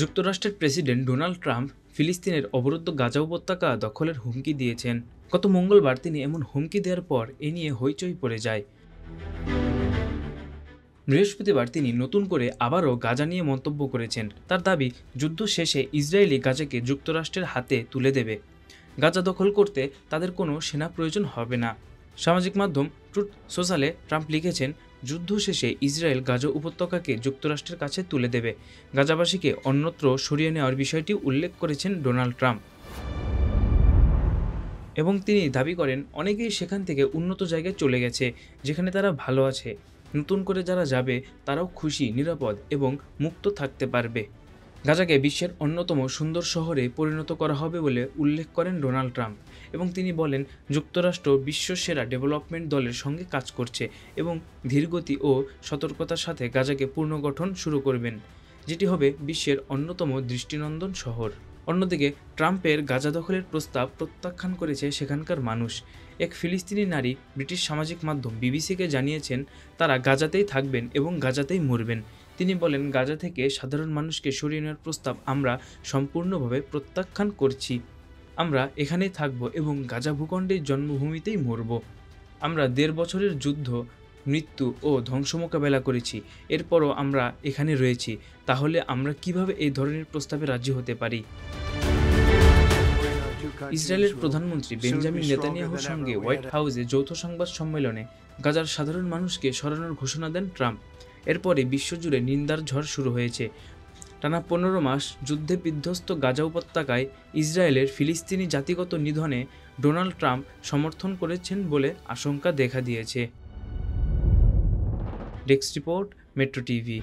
যুক্তরাষ্ট্রের president Donald Trump ফিলিস্তিনের অবরুদ্ধ গাজা উপত্যকা দখলের হুমকি দিয়েছেন। গত মঙ্গলবার তিনি এমন হুমকি দেওয়ার পর এ নিয়ে হইচই পড়ে যায়। বৃহস্পতিবার তিনি নতুন করে আবারও গাজা নিয়ে মন্তব্য করেছেন। তার দাবি, যুদ্ধ শেষে ইসরায়েলি গাজাকে যুক্তরাষ্ট্রের হাতে তুলে দেবে। গাজা দখল করতে তাদের কোনো সেনা প্রয়োজন হবে না। সামাজিক মাধ্যম ট্রুথ সোশ্যালে ট্রাম্প লিখেছেন, যুদ্ধ শেষে ইসরায়েল গাজা উপত্যকাকে যুক্তরাষ্ট্রের কাছে তুলে দেবে। গাজাবাসীকে অন্যত্র সরিয়ে নেওয়ার বিষয়টি উল্লেখ করেছেন ডোনাল্ড ট্রাম্প এবং তিনি দাবি করেন অনেকেই সেখান থেকে উন্নত জায়গায় চলে গেছে, যেখানে তারা ভালো আছে। নতুন করে যারা যাবে তারাও খুশি, নিরাপদ এবং মুক্ত থাকতে পারবে। গাজাকে বিশ্বের অন্যতম সুন্দর শহরে পরিণত করা হবে বলে উল্লেখ করেন ডোনাল্ড ট্রাম্প এবং তিনি বলেন, যুক্তরাষ্ট্র বিশ্বসেরা ডেভেলপমেন্ট দলের সঙ্গে কাজ করছে এবং ধীরগতি ও সতর্কতার সাথে গাজাকে পুনর্গঠন শুরু করবেন, যেটি হবে বিশ্বের অন্যতম দৃষ্টিনন্দন শহর। অন্যদিকে ট্রাম্পের গাজা দখলের প্রস্তাব প্রত্যাখ্যান করেছে সেখানকার মানুষ। এক ফিলিস্তিনি নারী ব্রিটিশ সামাজিক মাধ্যম বিবিসিকে জানিয়েছেন তারা গাজাতেই থাকবেন এবং গাজাতেই মরবেন। তিনি বলেন, গাজা থেকে সাধারণ মানুষকে সরিয়ে নেওয়ার প্রস্তাব আমরা সম্পূর্ণভাবে প্রত্যাখ্যান করছি। আমরা এখানেই থাকব এবং গাজা ভূখণ্ডের জন্মভূমিতেই মরব। আমরা ১.৫ বছরের যুদ্ধ, মৃত্যু ও ধ্বংস মোকাবেলা করেছি, এরপরও আমরা এখানে রয়েছি। তাহলে আমরা কিভাবে এই ধরনের প্রস্তাবে রাজি হতে পারি? ইসরায়েলের প্রধানমন্ত্রী বেঞ্জামিন নেতানিয়াহুর সঙ্গে হোয়াইট হাউসে যৌথ সংবাদ সম্মেলনে গাজার সাধারণ মানুষকে সরানোর ঘোষণা দেন ট্রাম্প। এরপরে বিশ্বজুড়ে নিন্দার ঝড় শুরু হয়েছে। টানা ১৫ মাস যুদ্ধে বিধ্বস্ত গাজা উপত্যকায় ইসরায়েলের ফিলিস্তিনি জাতিগত নিধনে ডোনাল্ড ট্রাম্প সমর্থন করেছেন বলে আশঙ্কা দেখা দিয়েছে। Desk report, metro TV.